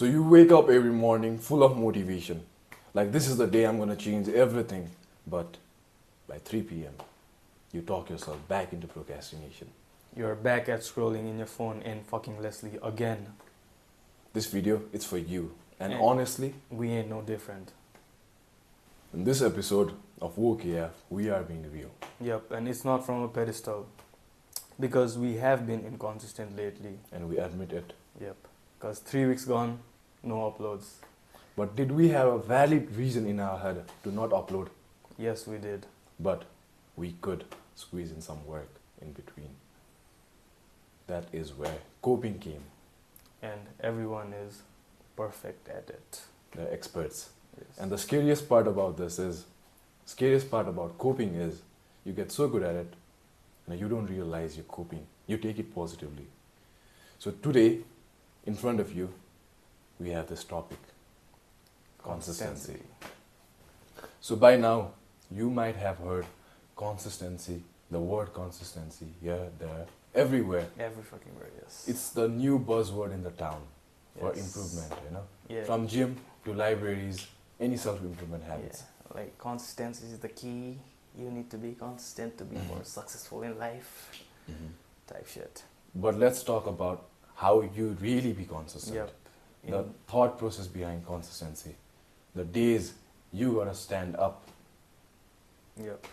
So you wake up every morning full of motivation. Like, this is the day I'm going to change everything. But by 3 p.m., you talk yourself back into procrastination. You're back at scrolling in your phone and fucking Leslie again. This video, it's for you. And And honestly, we ain't no different. in this episode of WOKF, we are being real. Yep, and it's not from a pedestal. Because we have been inconsistent lately. And we admit it. Yep. Because 3 weeks gone, no uploads. But did we have a valid reason in our head to not upload? Yes, we did. But we could squeeze in some work in between. That is where coping came. And everyone is perfect at it. The experts. Yes. And the scariest part about coping is, you get so good at it, and you don't realize you're coping. You take it positively. So today, in front of you, we have this topic, consistency. So by now, you might have heard consistency, the word consistency, here, there, everywhere. Every fucking word, yes. It's the new buzzword in the town for Yes. improvement, you know. Yeah. From gym to libraries, any self-improvement habits. Yeah. Like consistency is the key. You need to be consistent to be more successful in life. Type shit. But let's talk about how you really be consistent. Yep. The thought process behind consistency. The days you gotta stand up. Yep.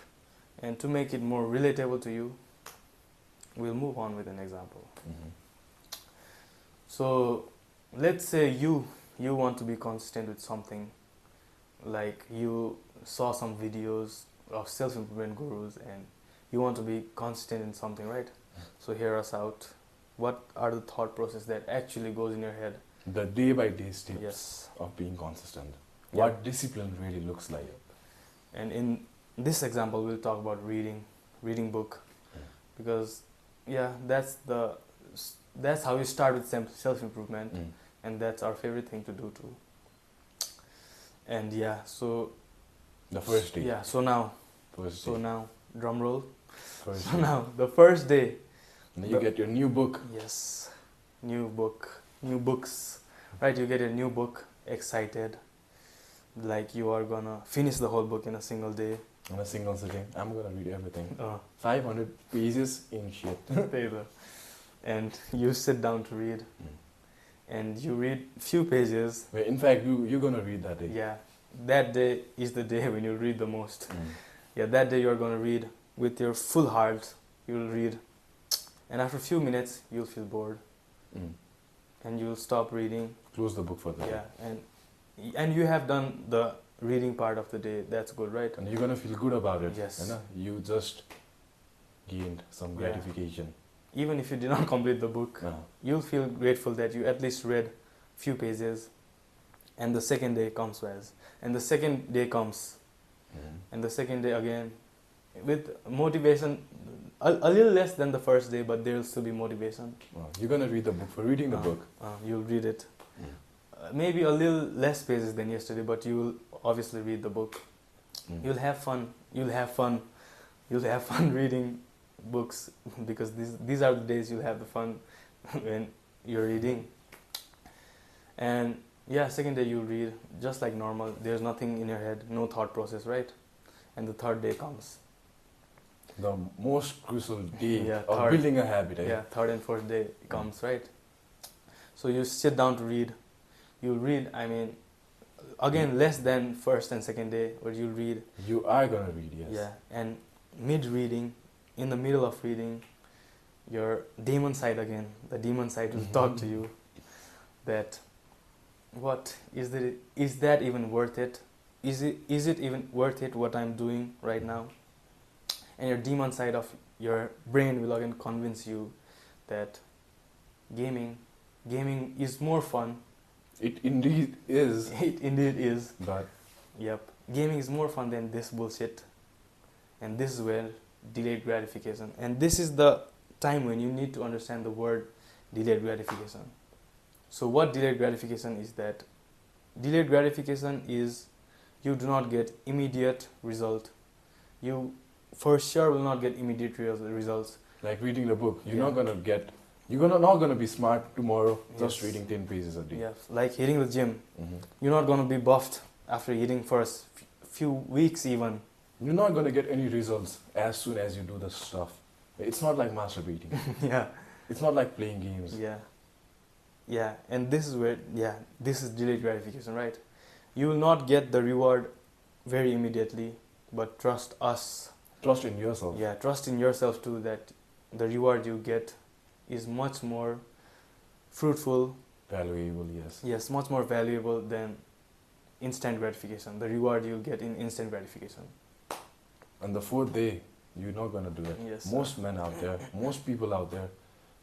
And to make it more relatable to you, we'll move on with an example. So let's say you want to be consistent with something. Like you saw some videos of self-improvement gurus and you want to be consistent in something, right? So hear us out. What are the thought process that actually goes in your head? The day by day steps Yes. of being consistent. Yeah. What discipline really looks like. And in this example, we'll talk about reading book, because that's how you start with self-improvement, and that's our favorite thing to do too. And so The first day. yeah, so now drum roll. First So day. now the first day, And then you get your new book. yes, new books, right? You get a new book, excited, like you are gonna finish the whole book in a single day. On a single sitting. I'm gonna read everything. 500 500 pages in shit. paper, and you sit down to read, and you read few pages. Wait, in fact, you're gonna read that day. Yeah, that day is the day when you read the most. Yeah, that day you're gonna read with your full heart. You'll read, and after a few minutes you'll feel bored, and you'll stop reading. Close the book for the day. Yeah, and you have done the reading part of the day. That's good, right? And you're gonna feel good about it. Yes. You know? You just gained some Yeah. gratification. Even if you did not complete the book, you'll feel grateful that you at least read few pages. And the second day comes, and the second day comes, and the second day again, with motivation, a little less than the first day, but there will still be motivation. You're gonna read the book for reading the book. You'll read it. Maybe a little less pages than yesterday, but you will obviously read the book. You'll have fun. You'll have fun reading books, because these are the days you'll have the fun when you're reading. And second day you read just like normal. There's nothing in your head, no thought process, right? And the third day comes. The most crucial day Yeah, of third. building a habit. Yeah, third and fourth day comes, right? So you sit down to read. You'll read, again, less than first and second day, but you'll read. You are gonna read, yes. Yeah, and mid-reading, in the middle of reading, your demon side again, the demon side will talk to you that, what is that even worth it? Is it even worth it what I'm doing right now? And your demon side of your brain will again convince you that gaming is more fun. It indeed is. It indeed is. But Yep. Gaming is more fun than this bullshit. And this is where delayed gratification. And this is the time when you need to understand the word delayed gratification. So what delayed gratification is that? Delayed gratification is you do not get immediate result. You for sure will not get immediate results. like reading the book, you're Yeah. not gonna get Not gonna be smart tomorrow just Yes. reading 10 pages a day. Yeah, like hitting the gym. Mhm. You're not gonna be buffed after hitting for few weeks even. You're not gonna get any results as soon as you do the stuff. It's not like masturbating. Yeah, It's not like playing games. yeah, yeah. And this is where, this is delayed gratification, right? You will not get the reward very immediately, but trust us. Trust in yourself. Yeah, trust in yourself too, that the reward you get is much more fruitful. Valuable, yes. Yes, much more valuable than instant gratification. The reward you'll get in instant gratification. And the fourth day, you're not gonna do it. Yes. Most men out there, most people out there,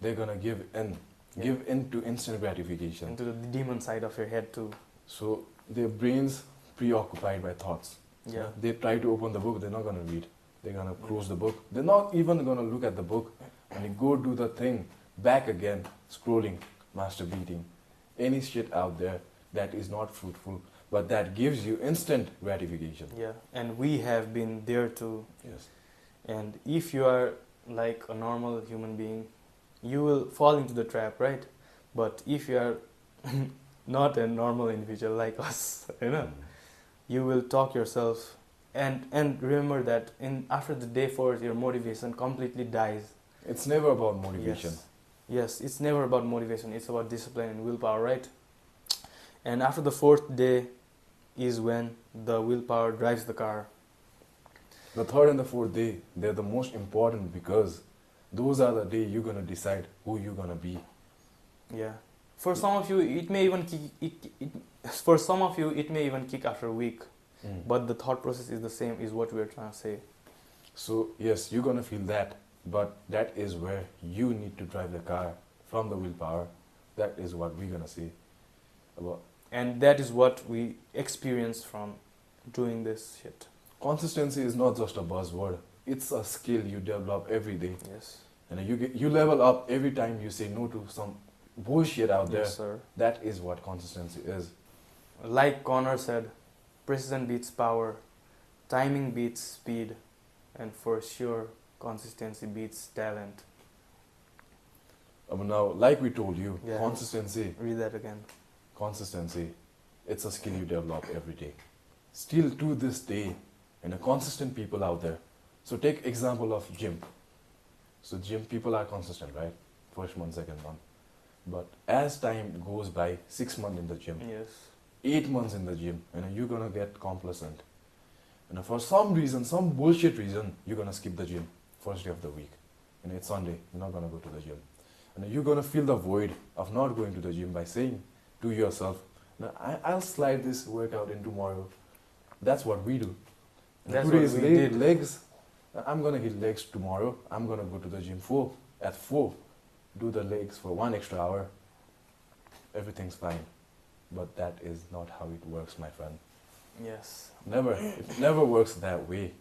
they're gonna give in. Yeah. Give in to instant gratification. Into the demon side of your head too. So their brains preoccupied by thoughts. Yeah. They try to open the book, they're not gonna read. They're gonna close the book. They're not even gonna look at the book. And they go do the thing, back again, scrolling, masturbating. Any shit out there that is not fruitful, but that gives you instant gratification. Yeah. And we have been there too. Yes. And if you are like a normal human being, you will fall into the trap, right? But if you are not a normal individual like us, you will talk yourself, and remember that after the day 4, your motivation completely dies. It's never about motivation. Yes, it's never about motivation. It's about discipline and willpower, right? And after the 4th day is when the willpower drives the car. The third and the fourth day, they're the most important because those are the day you're gonna decide who you're gonna be. Yeah. For some of you, it may even kick. For some of you, it may even kick after a week. But the thought process is the same. Is what we're trying to say. So yes, you're gonna feel that, but that is where you need to drive the car from the willpower. That is what we're gonna say about. And that is what we experience from doing this shit. Consistency is not just a buzzword. It's a skill you develop every day, Yes. and you level up every time you say no to some bullshit out there. Yes, sir. That is what consistency is. Like Connor said, precision beats power, timing beats speed, and for sure, consistency beats talent. Now, like we told you, Yeah. consistency. Read that again. Consistency, it's a skill you develop every day. Still to this day, consistent people out there. So take example of gym. So gym people are consistent, right? First month, second month. But as time goes by, 6 months in the gym, Yes. 8 months in the gym, you're gonna get complacent. For some reason, some bullshit reason, you're gonna skip the gym first day of the week. It's Sunday, you're not gonna go to the gym. You're gonna fill the void of not going to the gym by saying to yourself, I'll slide this workout in tomorrow. That's what we do. That's Today what is we did. legs. I'm gonna hit legs tomorrow. I'm gonna go to the gym at 4. Do the legs for 1 extra hour. Everything's fine. But that is not how it works, my friend. Yes. It never works that way.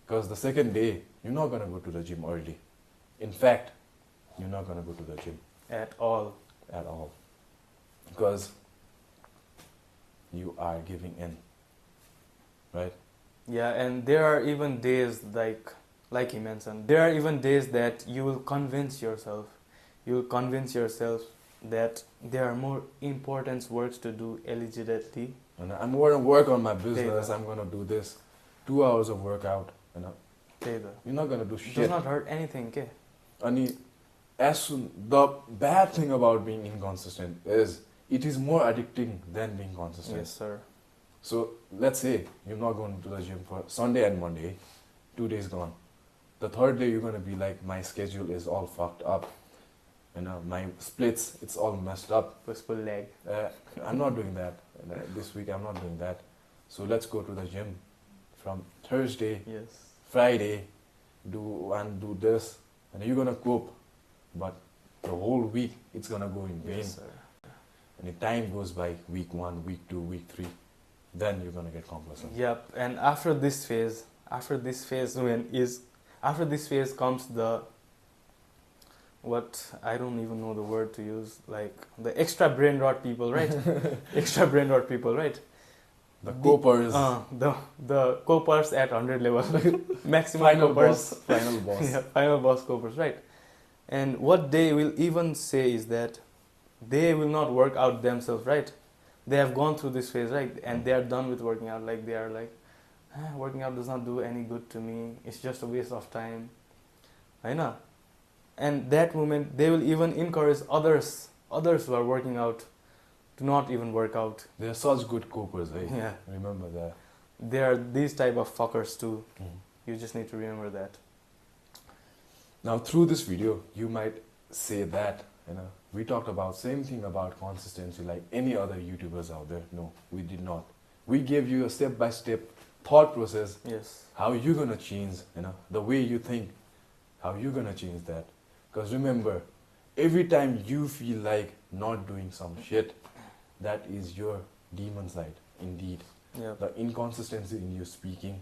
Because the second day, you're not gonna go to the gym early. In fact, you're not gonna go to the gym At all. at all. Because you are giving in. Right? Yeah, and there are even days like he mentioned, there are even days that you will convince yourself that there are more important works to do illegitimately. And I'm gonna work on my business. Yeah. I'm gonna do this. 2 hours of workout. You're not gonna do It shit. does not hurt anything, okay? The bad thing about being inconsistent is it is more addicting than being consistent. Yes, sir. So let's say you're not going to the gym for Sunday and Monday, 2 days gone. The third day you're gonna be like, my schedule is all fucked up. My splits, it's all messed up. Push-pull leg. I'm not doing that. This week I'm not doing that. So let's go to the gym from Thursday, Yes. Friday, do this, and you're gonna cope. But the whole week it's gonna go in vain. Yes, sir. And the time goes by, week 1, week 2, week 3, then you're gonna get complacent. Yep. And after this phase comes what I don't even know the word to use, like the extra brain rot people, right? Extra brain rot people, right? The copers, the copers at 100 level, maximum final copers, boss, final boss. yeah, final boss copers, right? And what they will even say is that they will not work out themselves, right? They have gone through this phase, right? And they are done with working out. Like they are like, working out does not do any good to me. It's just a waste of time. I know. And that moment, they will even encourage others who are working out to not even work out. They are such good copers, eh? Yeah. Remember that. There are these type of fuckers too. Mhm. You just need to remember that. Now, through this video, you might say that, we talked about same thing about consistency like any other YouTubers out there. No, we did not. We gave you a step-by-step thought process, Yes. how you're gonna change, the way you think, how you're gonna change that. Because remember, every time you feel like not doing some shit, that is your demon side, indeed. Yeah. The inconsistency in your speaking,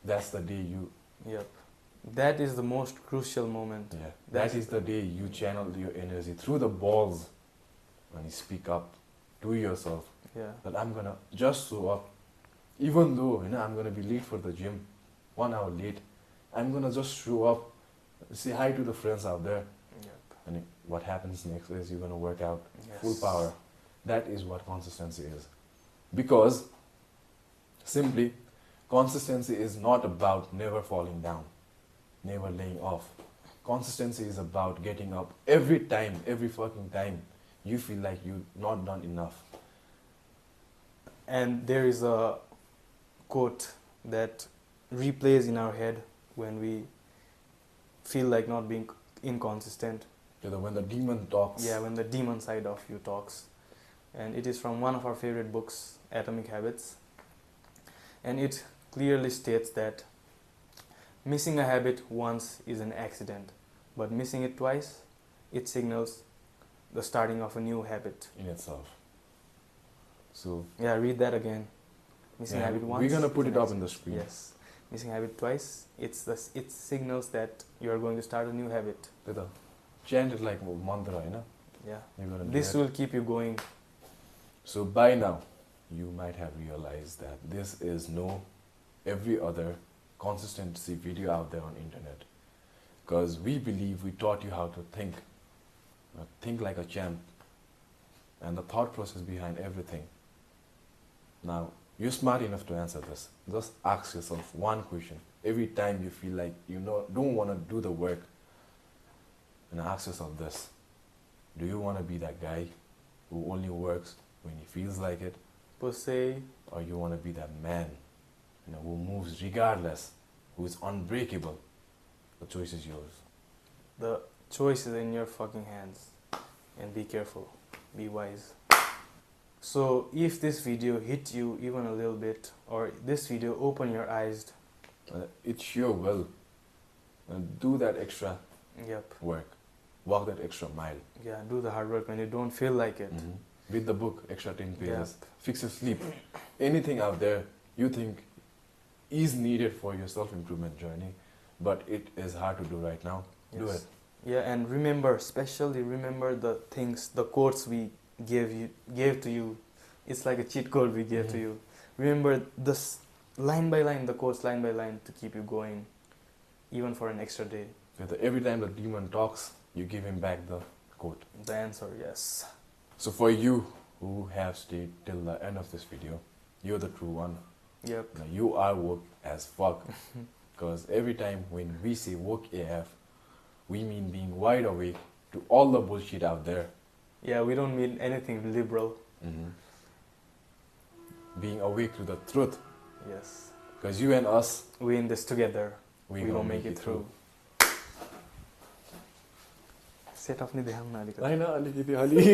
that's the day you, Yep. That is the most crucial moment. yeah, That that is the day you channel your energy through the balls when you speak up to yourself Yeah. that I'm gonna just show up, even though I'm gonna be late for the gym, 1 hour late. I'm gonna just show up, say hi to the friends out there, Yep. and what happens next is you're gonna work out Yes. full power. That is what consistency is. Because simply, consistency is not about never falling down, never laying off. Consistency is about getting up every time, every fucking time you feel like you're not done enough. And there is a quote that replays in our head when we feel like not being inconsistent. When the demon talks. Yeah, when the demon side of you talks. And it is from one of our favorite books, Atomic Habits. And it clearly states that missing a habit once is an accident, but missing it twice, it signals the starting of a new habit. In itself. So Yeah, read that again. Missing a habit once. we're gonna put is it an up in the accident. screen. Yes. Missing a habit twice, it signals that you are going to start a new habit. Chant it like a mantra, Yeah. You're gonna do This that. will keep you going. So by now, you might have realized that this is no every other consistency video out there on internet. Because we believe we taught you how to think like a champ, and the thought process behind everything. Now, you're smart enough to answer this. Just ask yourself one question. Every time you feel like you don't want to do the work, and ask yourself this. Do you want to be that guy who only works when he feels like it? Per se, Or you want to be that man, who moves regardless, who is unbreakable? The choice is yours. the choice is in your fucking hands. And be careful. Be wise. So if this video hit you even a little bit, or this video opened your eyes, It sure will. Do that extra yep, work. Walk that extra mile. yeah, do the hard work when you don't feel like it. Read the book, extra 10 pages. Yep. Fix your sleep. Anything out there you think is needed for your self-improvement journey, but it is hard to do right now, do Yes. it. Yeah, and remember, especially remember the things, the quotes we gave to you. It's like a cheat code we gave to Mhm. you. Remember this line by line, the quotes line by line to keep you going, even for an extra day. Every time the demon talks, you give him back the quote. The answer, yes. So for you who have stayed till the end of this video, you're the true one. Yep. Now, you are woke as fuck. Because every time when we say woke AF, we mean being wide awake to all the bullshit out there. Yeah, we don't mean anything liberal. Being awake to the truth. Yes. Because you and us, We in this together. we We gonna gonna make it through. Set off ni ध्यान न अलिकति। होइन अलिकति अलि